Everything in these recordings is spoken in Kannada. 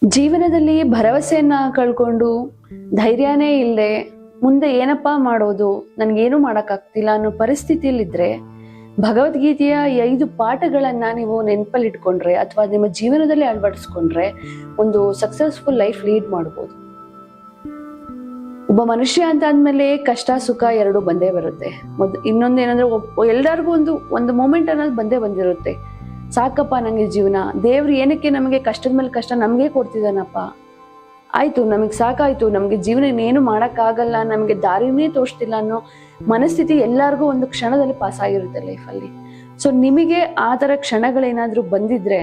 ಜೀವನದಲ್ಲಿ ಭರವಸೆಯನ್ನ ಕಳ್ಕೊಂಡು ಧೈರ್ಯನೇ ಇಲ್ಲದೆ ಮುಂದೆ ಏನಪ್ಪಾ ಮಾಡೋದು, ನನ್ಗೇನು ಮಾಡಕ್ಕಾಗ್ತಿಲ್ಲ ಅನ್ನೋ ಪರಿಸ್ಥಿತಿಯಲ್ಲಿದ್ರೆ ಭಗವದ್ಗೀತೆಯ ಈ 5 ಪಾಠಗಳನ್ನ ನೀವು ನೆನಪಲ್ಲಿಟ್ಕೊಂಡ್ರೆ ಅಥವಾ ನಿಮ್ಮ ಜೀವನದಲ್ಲಿ ಅಳವಡಿಸ್ಕೊಂಡ್ರೆ ಒಂದು ಸಕ್ಸಸ್ಫುಲ್ ಲೈಫ್ ಲೀಡ್ ಮಾಡ್ಬೋದು. ಒಬ್ಬ ಮನುಷ್ಯ ಅಂತ ಅಂದ್ಮೇಲೆ ಕಷ್ಟ ಸುಖ ಎರಡು ಬಂದೇ ಬರುತ್ತೆ. ಇನ್ನೊಂದೇನಂದ್ರೆ ಎಲ್ಲರಿಗೂ ಒಂದು ಮೂಮೆಂಟ್ ಅನ್ನೋದು ಬಂದೇ ಬಂದಿರುತ್ತೆ. ಸಾಕಪ್ಪ ನಂಗೆ ಜೀವನ, ದೇವ್ರು ಏನಕ್ಕೆ ನಮಗೆ ಕಷ್ಟದ ಮೇಲೆ ಕಷ್ಟ ನಮ್ಗೆ ಕೊಡ್ತಿದ್ದಾನಪ್ಪ, ಆಯ್ತು ನಮಗ್ ಸಾಕಾಯ್ತು, ನಮ್ಗೆ ಜೀವನ ಇನ್ನೇನು ಮಾಡಕ್ಕಾಗಲ್ಲ, ನಮ್ಗೆ ದಾರಿನೇ ತೋರಿಸ್ತಿಲ್ಲ ಅನ್ನೋ ಮನಸ್ಥಿತಿ ಎಲ್ಲರಿಗೂ ಒಂದು ಕ್ಷಣದಲ್ಲಿ ಪಾಸ್ ಆಗಿರುತ್ತೆ ಲೈಫಲ್ಲಿ. ಸೊ ನಿಮಗೆ ಆ ತರ ಕ್ಷಣಗಳೇನಾದ್ರೂ ಬಂದಿದ್ರೆ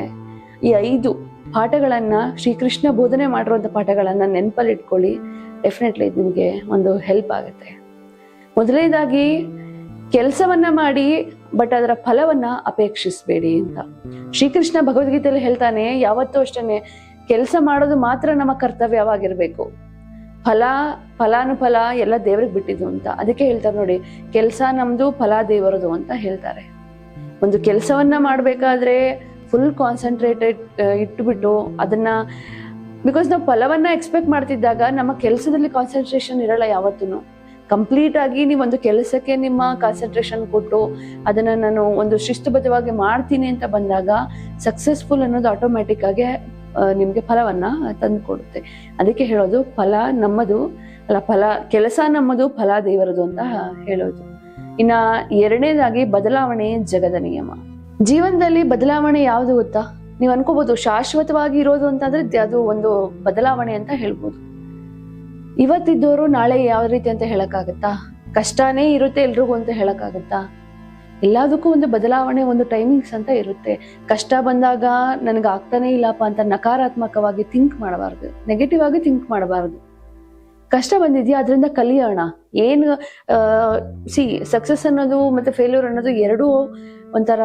ಈ 5 ಪಾಠಗಳನ್ನ ಶ್ರೀಕೃಷ್ಣ ಬೋಧನೆ ಮಾಡಿರುವಂತ ಪಾಠಗಳನ್ನ ನೆನಪಲ್ಲಿ ಇಟ್ಕೊಳ್ಳಿ. ಡೆಫಿನೆಟ್ಲಿ ನಿಮ್ಗೆ ಒಂದು ಹೆಲ್ಪ್ ಆಗುತ್ತೆ. ಮೊದಲನೇದಾಗಿ ಕೆಲಸವನ್ನ ಮಾಡಿ ಬಟ್ ಅದರ ಫಲವನ್ನ ಅಪೇಕ್ಷಿಸಬೇಡಿ ಅಂತ ಶ್ರೀಕೃಷ್ಣ ಭಗವದ್ಗೀತೆಯಲ್ಲಿ ಹೇಳ್ತಾನೆ. ಯಾವತ್ತೂ ಅಷ್ಟೇನೆ ಕೆಲಸ ಮಾಡೋದು ಮಾತ್ರ ನಮ್ಮ ಕರ್ತವ್ಯವಾಗಿರ್ಬೇಕು, ಫಲಾನುಫಲ ಎಲ್ಲ ದೇವ್ರಿಗೆ ಬಿಟ್ಟಿದ್ದು ಅಂತ. ಅದಕ್ಕೆ ಹೇಳ್ತಾರೆ ನೋಡಿ, ಕೆಲಸ ನಮ್ದು ಫಲ ದೇವರದು ಅಂತ ಹೇಳ್ತಾರೆ. ಒಂದು ಕೆಲಸವನ್ನ ಮಾಡ್ಬೇಕಾದ್ರೆ ಫುಲ್ ಕಾನ್ಸಂಟ್ರೇಟೆಡ್ ಇಟ್ಬಿಟ್ಟು ಅದನ್ನ, ಬಿಕಾಸ್ ನಾವು ಫಲವನ್ನ ಎಕ್ಸ್ಪೆಕ್ಟ್ ಮಾಡ್ತಿದ್ದಾಗ ನಮ್ಮ ಕೆಲಸದಲ್ಲಿ ಕಾನ್ಸಂಟ್ರೇಷನ್ ಇರಲ್ಲ ಯಾವತ್ತೂ. ಕಂಪ್ಲೀಟ್ ಆಗಿ ನೀವು ಒಂದು ಕೆಲಸಕ್ಕೆ ನಿಮ್ಮ ಕಾನ್ಸಂಟ್ರೇಷನ್ ಕೊಟ್ಟು ಅದನ್ನ ನಾನು ಒಂದು ಶಿಸ್ತುಬದ್ಧವಾಗಿ ಮಾಡ್ತೀನಿ ಅಂತ ಬಂದಾಗ ಸಕ್ಸಸ್ಫುಲ್ ಅನ್ನೋದು ಆಟೋಮ್ಯಾಟಿಕ್ ಆಗಿ ನಿಮ್ಗೆ ಫಲವನ್ನ ತಂದು ಕೊಡುತ್ತೆ. ಅದಕ್ಕೆ ಹೇಳೋದು ಫಲ ನಮ್ಮದು ಅಲ್ಲ, ಕೆಲಸ ನಮ್ಮದು, ಫಲ ದೇವರದು ಅಂತ ಹೇಳೋದು. ಇನ್ನ ಎರಡನೇದಾಗಿ ಬದಲಾವಣೆ ಜಗದ ನಿಯಮ. ಜೀವನದಲ್ಲಿ ಬದಲಾವಣೆ ಯಾವುದು ಗೊತ್ತಾ? ನೀವು ಅನ್ಕೋಬಹುದು ಶಾಶ್ವತವಾಗಿ ಇರೋದು ಅಂತಂದ್ರೆ ಅದು ಒಂದು ಬದಲಾವಣೆ ಅಂತ ಹೇಳ್ಬೋದು. ಇವತ್ತಿದ್ದವರು ನಾಳೆ ಯಾವ ರೀತಿ ಅಂತ ಹೇಳಕ್ಕಾಗತ್ತಾ? ಕಷ್ಟನೇ ಇರುತ್ತೆ ಎಲ್ರಿಗೂ ಅಂತ ಹೇಳಕ್ಕಾಗತ್ತಾ? ಎಲ್ಲದಕ್ಕೂ ಒಂದು ಬದಲಾವಣೆ, ಒಂದು ಟೈಮಿಂಗ್ಸ್ ಅಂತ ಇರುತ್ತೆ. ಕಷ್ಟ ಬಂದಾಗ ನನಗೆ ಆಗ್ತಾನೆ ಇಲ್ಲಪ್ಪ ಅಂತ ನಕಾರಾತ್ಮಕವಾಗಿ ಥಿಂಕ್ ಮಾಡಬಾರ್ದು, ನೆಗೆಟಿವ್ ಆಗಿ ಥಿಂಕ್ ಮಾಡಬಾರ್ದು. ಕಷ್ಟ ಬಂದಿದ್ಯಾ, ಅದರಿಂದ ಕಲಿಯೋಣ. ಏನು ಸಕ್ಸಸ್ ಅನ್ನೋದು ಮತ್ತೆ ಫೇಲ್ಯೂರ್ ಅನ್ನೋದು ಎರಡೂ ಒಂಥರ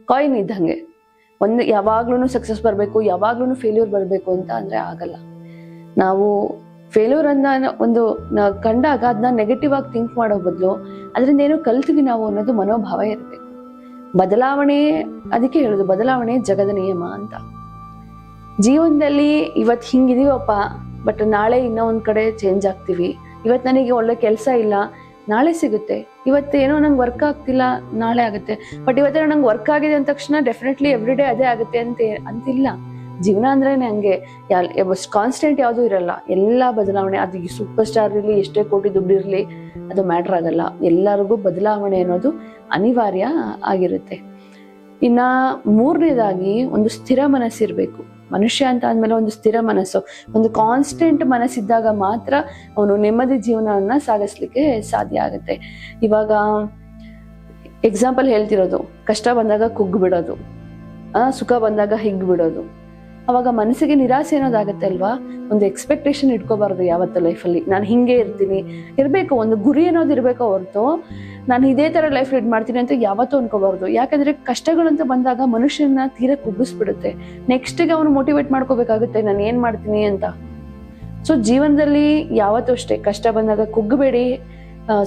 ಕಾಯಿನ್ ಇದ್ದಂಗೆ. ಯಾವಾಗ್ಲೂ ಸಕ್ಸಸ್ ಬರ್ಬೇಕು, ಯಾವಾಗ್ಲೂ ಫೇಲ್ಯೂರ್ ಬರ್ಬೇಕು ಅಂತ ಅಂದ್ರೆ ಆಗಲ್ಲ. ನಾವು ಫೇಲ್ಯೂರ್ ಅನ್ನ ಒಂದು ಕಂಡಾಗ ಅದನ್ನ ನೆಗೆಟಿವ್ ಆಗಿ ಥಿಂಕ್ ಮಾಡೋ ಬದಲು ಅದರಿಂದ ಏನೋ ಕಲ್ತೀವಿ ನಾವು ಅನ್ನೋದು ಮನೋಭಾವ ಇರಬೇಕು. ಬದಲಾವಣೆ, ಅದಕ್ಕೆ ಹೇಳುದು ಬದಲಾವಣೆ ಜಗದ ನಿಯಮ ಅಂತ. ಜೀವನದಲ್ಲಿ ಇವತ್ತು ಹಿಂಗಿದೀವಪ್ಪ, ಬಟ್ ನಾಳೆ ಇನ್ನೂ ಒಂದ್ ಕಡೆ ಚೇಂಜ್ ಆಗ್ತೀವಿ. ಇವತ್ತು ನನಗೆ ಒಳ್ಳೆ ಕೆಲಸ ಇಲ್ಲ, ನಾಳೆ ಸಿಗುತ್ತೆ. ಇವತ್ತೇನೋ ನಂಗೆ ವರ್ಕ್ ಆಗ್ತಿಲ್ಲ, ನಾಳೆ ಆಗುತ್ತೆ. ಬಟ್ ಇವತ್ತೇನೋ ನಂಗೆ ವರ್ಕ್ ಆಗಿದೆ ಅಂದ ತಕ್ಷಣ ಡೆಫಿನೆಟ್ಲಿ ಎವ್ರಿ ಡೇ ಅದೇ ಆಗುತ್ತೆ ಅಂತಿಲ್ಲ. ಜೀವನ ಅಂದ್ರೇನೆ ಹಂಗೆ, ಕಾನ್ಸ್ಟೆಂಟ್ ಯಾವುದು ಇರಲ್ಲ. ಎಲ್ಲ ಬದಲಾವಣೆ, ಅದು ಸೂಪರ್ ಸ್ಟಾರ್ ಇರಲಿ, ಎಷ್ಟೇ ಕೋಟಿ ದುಡ್ಡು ಇರಲಿ, ಅದು ಮ್ಯಾಟ್ರ್ ಆಗಲ್ಲ. ಎಲ್ಲರಿಗೂ ಬದಲಾವಣೆ ಅನ್ನೋದು ಅನಿವಾರ್ಯ ಆಗಿರುತ್ತೆ. ಇನ್ನ ಮೂರನೇದಾಗಿ ಒಂದು ಸ್ಥಿರ ಮನಸ್ಸಿರ್ಬೇಕು. ಮನುಷ್ಯ ಅಂತ ಅಂದ್ಮೇಲೆ ಒಂದು ಸ್ಥಿರ ಮನಸ್ಸು, ಒಂದು ಕಾನ್ಸ್ಟೆಂಟ್ ಮನಸ್ಸಿದ್ದಾಗ ಮಾತ್ರ ಅವನು ನೆಮ್ಮದಿ ಜೀವನವನ್ನ ಸಾಗಿಸ್ಲಿಕ್ಕೆ ಸಾಧ್ಯ ಆಗುತ್ತೆ. ಇವಾಗ ಎಕ್ಸಾಂಪಲ್ ಹೇಳ್ತಿರೋದು, ಕಷ್ಟ ಬಂದಾಗ ಕುಗ್ಗು ಬಿಡೋದು, ಸುಖ ಬಂದಾಗ ಹಿಗ್ಗು ಬಿಡೋದು. ಅವಾಗ ಮನಸ್ಸಿಗೆ ನಿರಾಸೆ ಅನ್ನೋದಾಗತ್ತೆ ಅಲ್ವಾ. ಒಂದು ಎಕ್ಸ್ಪೆಕ್ಟೇಷನ್ ಇಟ್ಕೋಬಾರ್ದು ಯಾವತ್ತು ಲೈಫಲ್ಲಿ. ನಾನು ಹಿಂಗೆ ಇರ್ಬೇಕು, ಒಂದು ಗುರಿ ಅನ್ನೋದು ಇರ್ಬೇಕು ಹೊರತು ನಾನು ಇದೇ ತರ ಲೈಫ್ ಲೀಡ್ ಮಾಡ್ತೀನಿ ಅಂತ ಯಾವತ್ತೂ ಅನ್ಕೋಬಾರ್ದು. ಯಾಕಂದ್ರೆ ಕಷ್ಟಗಳಂತ ಬಂದಾಗ ಮನುಷ್ಯನ ತೀರ ಕುಗ್ಗಿಸ್ಬಿಡುತ್ತೆ. ನೆಕ್ಸ್ಟ್ಗೆ ಅವನು ಮೋಟಿವೇಟ್ ಮಾಡ್ಕೋಬೇಕಾಗುತ್ತೆ, ನಾನು ಏನ್ ಮಾಡ್ತೀನಿ ಅಂತ. ಸೊ ಜೀವನದಲ್ಲಿ ಯಾವತ್ತೂ ಅಷ್ಟೇ, ಕಷ್ಟ ಬಂದಾಗ ಕುಗ್ಗಬೇಡಿ,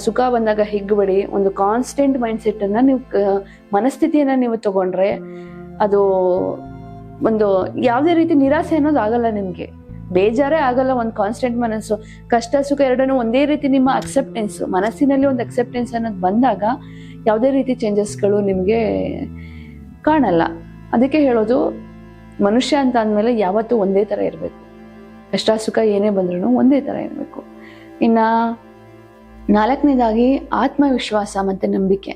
ಸುಖ ಬಂದಾಗ ಹಿಗ್ಗಬೇಡಿ. ಒಂದು ಕಾನ್ಸ್ಟೆಂಟ್ ಮೈಂಡ್ ಸೆಟ್ ಅನ್ನ ನೀವು, ಮನಸ್ಥಿತಿಯನ್ನ ನೀವು ತಗೊಂಡ್ರೆ ಅದು ಒಂದು ಯಾವುದೇ ರೀತಿ ನಿರಾಸೆ ಅನ್ನೋದು ಆಗಲ್ಲ, ನಿಮ್ಗೆ ಬೇಜಾರೇ ಆಗಲ್ಲ. ಒಂದು ಕಾನ್ಸ್ಟೆಂಟ್ ಮನಸ್ಸು, ಕಷ್ಟ ಸುಖ ಎರಡನ್ನೂ ಒಂದೇ ರೀತಿ ನಿಮ್ಮ ಅಕ್ಸೆಪ್ಟೆನ್ಸ್, ಮನಸ್ಸಿನಲ್ಲಿ ಒಂದು ಅಕ್ಸೆಪ್ಟೆನ್ಸ್ ಅನ್ನೋದು ಬಂದಾಗ ಯಾವುದೇ ರೀತಿ ಚೇಂಜಸ್ಗಳು ನಿಮ್ಗೆ ಕಾಣಲ್ಲ. ಅದಕ್ಕೆ ಹೇಳೋದು, ಮನುಷ್ಯ ಅಂತ ಅಂದ್ಮೇಲೆ ಯಾವತ್ತೂ ಒಂದೇ ತರ ಇರಬೇಕು. ಕಷ್ಟ ಸುಖ ಏನೇ ಬಂದ್ರೂ ಒಂದೇ ತರ ಇರಬೇಕು. ಇನ್ನ ನಾಲ್ಕನೇದಾಗಿ ಆತ್ಮವಿಶ್ವಾಸ ಮತ್ತೆ ನಂಬಿಕೆ.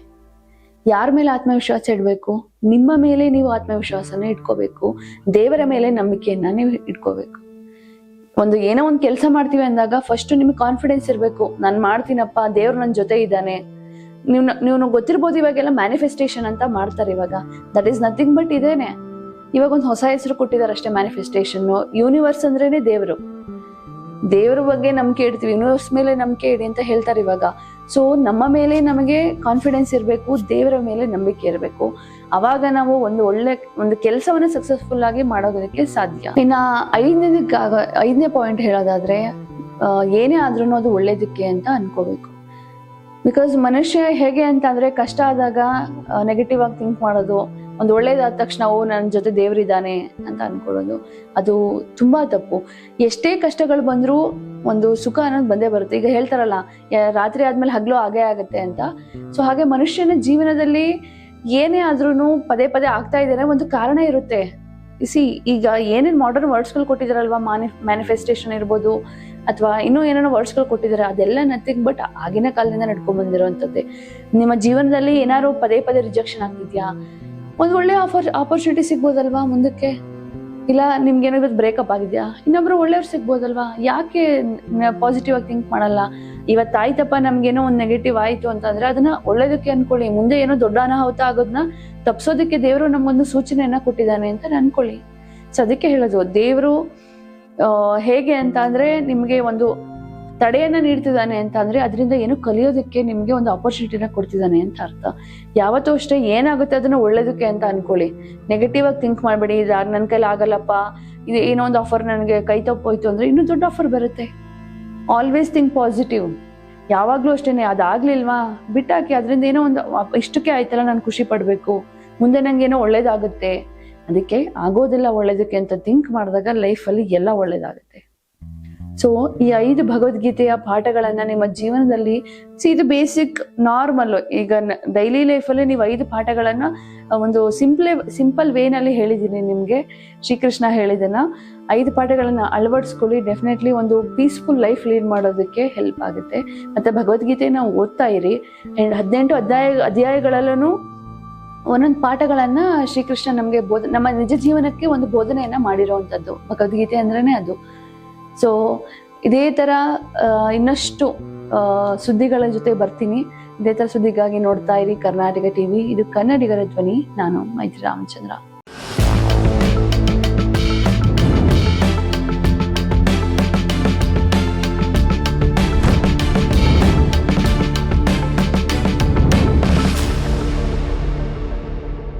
ಯಾರ ಮೇಲೆ ಆತ್ಮವಿಶ್ವಾಸ ಇಡಬೇಕು? ನಿಮ್ಮ ಮೇಲೆ ನೀವು ಆತ್ಮವಿಶ್ವಾಸನ ಇಟ್ಕೋಬೇಕು. ದೇವರ ಮೇಲೆ ನಂಬಿಕೆಯನ್ನ ನೀವು ಇಟ್ಕೋಬೇಕು. ಏನೋ ಒಂದು ಕೆಲಸ ಮಾಡ್ತೀವಿ ಅಂದಾಗ ಫಸ್ಟ್ ನಿಮ್ಗೆ ಕಾನ್ಫಿಡೆನ್ಸ್ ಇರಬೇಕು. ನಾನು ಮಾಡ್ತೀನಪ್ಪ, ದೇವ್ರು ನನ್ನ ಜೊತೆ ಇದ್ದಾನೆ. ನೀವು ಗೊತ್ತಿರ್ಬೋದು, ಇವಾಗೆಲ್ಲ ಮ್ಯಾನಿಫೆಸ್ಟೇಷನ್ ಅಂತ ಮಾಡ್ತಾರೆ. ಇವಾಗ ದಟ್ ಈಸ್ ನಥಿಂಗ್ ಬಟ್ ಇದೇನೆ. ಇವಾಗ ಒಂದು ಹೊಸ ಹೆಸರು ಕೊಟ್ಟಿದ್ದಾರೆ ಅಷ್ಟೇ, ಮ್ಯಾನಿಫೆಸ್ಟೇಷನ್. ಯೂನಿವರ್ಸ್ ಅಂದ್ರೇನೆ ದೇವರು. ದೇವ್ರ ಬಗ್ಗೆ ನಂಬಿಕೆ ಇಡ್ತೀವಿ, ಯೂನಿವರ್ಸ್ ಮೇಲೆ ನಂಬಿಕೆ ಇಡಿ ಅಂತ ಹೇಳ್ತಾರೆ ಇವಾಗ. ಸೊ ನಮ್ಮ ಮೇಲೆ ನಮಗೆ ಕಾನ್ಫಿಡೆನ್ಸ್ ಇರಬೇಕು, ದೇವರ ಮೇಲೆ ನಂಬಿಕೆ ಇರಬೇಕು. ಅವಾಗ ನಾವು ಒಂದು ಕೆಲಸವನ್ನ ಸಕ್ಸಸ್ಫುಲ್ ಆಗಿ ಮಾಡೋದಕ್ಕೆ ಸಾಧ್ಯ. ಇನ್ನ ಐದನೇ ಪಾಯಿಂಟ್ ಹೇಳೋದಾದ್ರೆ, ಏನೇ ಆದ್ರೂ ಅದು ಒಳ್ಳೇದಕ್ಕೆ ಅಂತ ಅನ್ಕೋಬೇಕು. ಬಿಕಾಸ್ ಮನುಷ್ಯ ಹೇಗೆ ಅಂತ ಅಂದ್ರೆ, ಕಷ್ಟ ಆದಾಗ ನೆಗೆಟಿವ್ ಆಗಿ ಥಿಂಕ್ ಮಾಡೋದು, ಒಂದು ಒಳ್ಳೇದಾದ ತಕ್ಷಣ ಓ ನನ್ನ ಜೊತೆ ದೇವ್ರಿದ್ದಾನೆ ಅಂತ ಅನ್ಕೊಳ್ಳೋದು, ಅದು ತುಂಬಾ ತಪ್ಪು. ಎಷ್ಟೇ ಕಷ್ಟಗಳು ಬಂದ್ರೂ ಒಂದು ಸುಖ ಅನ್ನೋದು ಬಂದೇ ಬರುತ್ತೆ. ಈಗ ಹೇಳ್ತಾರಲ್ಲ, ರಾತ್ರಿ ಆದ್ಮೇಲೆ ಹಗ್ಲು ಹಾಗೇ ಆಗತ್ತೆ ಅಂತ. ಸೊ ಹಾಗೆ ಮನುಷ್ಯನ ಜೀವನದಲ್ಲಿ ಏನೇ ಆದ್ರೂ ಪದೇ ಪದೇ ಆಗ್ತಾ ಇದ್ದಾರೆ, ಒಂದು ಕಾರಣ ಇರುತ್ತೆ. ಈಗ ಏನೇನ್ ಮಾಡರ್ನ್ ವರ್ಡ್ಸ್ಗಳು ಕೊಟ್ಟಿದಾರಲ್ವಾ, ಮ್ಯಾನಿಫೆಸ್ಟೇಷನ್ ಇರ್ಬೋದು ಅಥವಾ ಇನ್ನೂ ಏನೇನೋ ವರ್ಡ್ಸ್ಗಳು ಕೊಟ್ಟಿದ್ದಾರೆ, ಅದೆಲ್ಲ ನಥಿಂಗ್ ಬಟ್ ಆಗಿನ ಕಾಲದಿಂದ ನಡ್ಕೊಂಡ್ ಬಂದಿರೋಂಥದ್ದೇ. ನಿಮ್ಮ ಜೀವನದಲ್ಲಿ ಏನಾದ್ರು ಪದೇ ಪದೇ ರಿಜೆಕ್ಷನ್ ಆಗ್ತಿದ್ಯಾ, ಒಂದು ಒಳ್ಳೆ ಆಪರ್ಚುನಿಟಿ ಸಿಗ್ಬೋದಲ್ವಾ ಮುಂದಕ್ಕೆ. ಇಲ್ಲ ನಿಮ್ಗೆ ಏನೋ ಇವತ್ತು ಬ್ರೇಕಪ್ ಆಗಿದ್ಯಾ, ಇನ್ನೊಬ್ರು ಒಳ್ಳೆಯವ್ರು ಸಿಗ್ಬೋದಲ್ವಾ. ಯಾಕೆ ಪಾಸಿಟಿವ್ ಆಗಿ ಥಿಂಕ್ ಮಾಡಲ್ಲ? ಇವತ್ತಾಯ್ತಪ್ಪ ನಮ್ಗೇನೋ ಒಂದು ನೆಗೆಟಿವ್ ಆಯ್ತು ಅಂತಂದ್ರೆ ಅದನ್ನ ಒಳ್ಳೇದಕ್ಕೆ ಅನ್ಕೊಳ್ಳಿ. ಮುಂದೆ ಏನೋ ದೊಡ್ಡ ಅನಾಹುತ ಆಗೋದನ್ನ ತಪ್ಸೋದಕ್ಕೆ ದೇವರು ನಮ್ಗೊಂದು ಸೂಚನೆಯನ್ನ ಕೊಟ್ಟಿದ್ದಾನೆ ಅಂತ ಅನ್ಕೊಳ್ಳಿ. ಸೊ ಅದಕ್ಕೆ ಹೇಳೋದು, ದೇವರು ಹೇಗೆ ಅಂತ ಅಂದ್ರೆ ನಿಮ್ಗೆ ಒಂದು ತಡೆಯನ್ನ ನೀಡ್ತಿದ್ದಾನೆ ಅಂತ ಅಂದ್ರೆ ಅದರಿಂದ ಏನೋ ಕಲಿಯೋದಕ್ಕೆ ನಿಮ್ಗೆ ಒಂದು ಆಪರ್ಚುನಿಟಿನ ಕೊಡ್ತಿದ್ದಾನೆ ಅಂತ ಅರ್ಥ. ಯಾವತ್ತೂ ಅಷ್ಟೇ ಏನಾಗುತ್ತೆ ಅದನ್ನ ಒಳ್ಳೇದಕ್ಕೆ ಅಂತ ಅನ್ಕೊಳ್ಳಿ. ನೆಗೆಟಿವ್ ಆಗಿ ಥಿಂಕ್ ಮಾಡ್ಬೇಡಿ, ನನ್ನ ಕೈಲಿ ಆಗಲ್ಲಪ್ಪ, ಇದು ಏನೋ ಒಂದು ಆಫರ್ ನನಗೆ ಕೈ ತಪ್ಪೋಯ್ತು ಅಂದ್ರೆ ಇನ್ನೂ ದೊಡ್ಡ ಆಫರ್ ಬರುತ್ತೆ. Always think positive. ಯಾವಾಗ್ಲೂ ಅಷ್ಟೇನೆ, ಅದಾಗ್ಲಿಲ್ವಾ ಬಿಟ್ಟಾಕಿ, ಅದರಿಂದ ಏನೋ ಒಂದು ಇಷ್ಟಕ್ಕೆ ಆಯ್ತಲ್ಲ ನಾನು ಖುಷಿ ಪಡ್ಬೇಕು, ಮುಂದೆ ನಂಗೇನೋ ಒಳ್ಳೇದಾಗುತ್ತೆ. ಅದಕ್ಕೆ ಆಗೋದಿಲ್ಲ ಒಳ್ಳೇದಕ್ಕೆ ಅಂತ ಥಿಂಕ್ ಮಾಡಿದಾಗ ಲೈಫಲ್ಲಿ ಎಲ್ಲ ಒಳ್ಳೇದಾಗುತ್ತೆ. ಸೊ ಈ 5 ಭಗವದ್ಗೀತೆಯ ಪಾಠಗಳನ್ನ ನಿಮ್ಮ ಜೀವನದಲ್ಲಿ ಇದು ಬೇಸಿಕ್ ನಾರ್ಮಲ್. ಈಗ ಡೈಲಿ ಲೈಫಲ್ಲಿ ನೀವು 5 ಪಾಠಗಳನ್ನ ಒಂದು ಸಿಂಪಲ್ ವೇನಲ್ಲಿ ಹೇಳಿದ್ದೀನಿ ನಿಮ್ಗೆ. ಶ್ರೀಕೃಷ್ಣ ಹೇಳಿದನ್ನ 5 ಪಾಠಗಳನ್ನ ಅಳವಡಿಸ್ಕೊಳ್ಳಿ. ಡೆಫಿನೆಟ್ಲಿ ಒಂದು ಪೀಸ್ಫುಲ್ ಲೈಫ್ ಲೀಡ್ ಮಾಡೋದಕ್ಕೆ ಹೆಲ್ಪ್ ಆಗುತ್ತೆ. ಮತ್ತೆ ಭಗವದ್ಗೀತೆನ ಓದ್ತಾ ಇರಿ. ಅಂಡ್ 18 ಅಧ್ಯಾಯಗಳಲ್ಲೂ ಒಂದೊಂದು ಪಾಠಗಳನ್ನ ಶ್ರೀಕೃಷ್ಣ ನಮ್ಗೆ ನಮ್ಮ ನಿಜ ಜೀವನಕ್ಕೆ ಒಂದು ಬೋಧನೆಯನ್ನ ಮಾಡಿರೋವಂಥದ್ದು ಭಗವದ್ಗೀತೆ ಅಂದ್ರೇನೆ ಅದು. ಸೊ ಇದೇ ತರ ಇನ್ನಷ್ಟು ಸುದ್ದಿಗಳ ಜೊತೆ ಬರ್ತೀನಿ. ಇದೇ ತರ ಸುದ್ದಿಗಾಗಿ ನೋಡ್ತಾ ಇರಿ ಕರ್ನಾಟಕ ಟಿವಿ. ಇದು ಕನ್ನಡಿಗರ ಧ್ವನಿ. ನಾನು ಮೈತ್ರಿ ರಾಮಚಂದ್ರ.